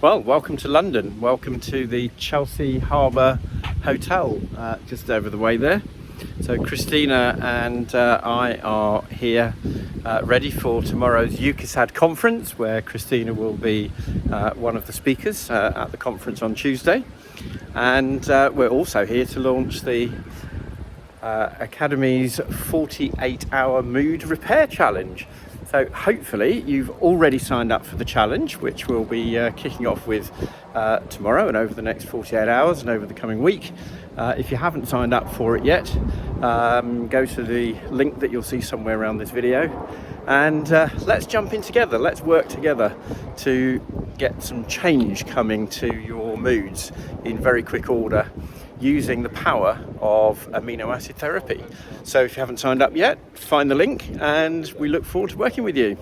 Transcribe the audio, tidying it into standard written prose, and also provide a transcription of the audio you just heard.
Well, welcome to London. Welcome to the Chelsea Harbour Hotel, just over the way there. So Christina and I are here ready for tomorrow's UKESAD conference, where Christina will be one of the speakers at the conference on Tuesday. And we're also here to launch the Academy's 48-hour mood repair challenge. So hopefully you've already signed up for the challenge, which we'll be kicking off with tomorrow and over the next 48 hours and over the coming week. If you haven't signed up for it yet, go to the link that you'll see somewhere around this video, and let's jump in together. Let's work together to get some change coming to your moods in very quick order, using the power of amino acid therapy. So if you haven't signed up yet, find the link, and we look forward to working with you.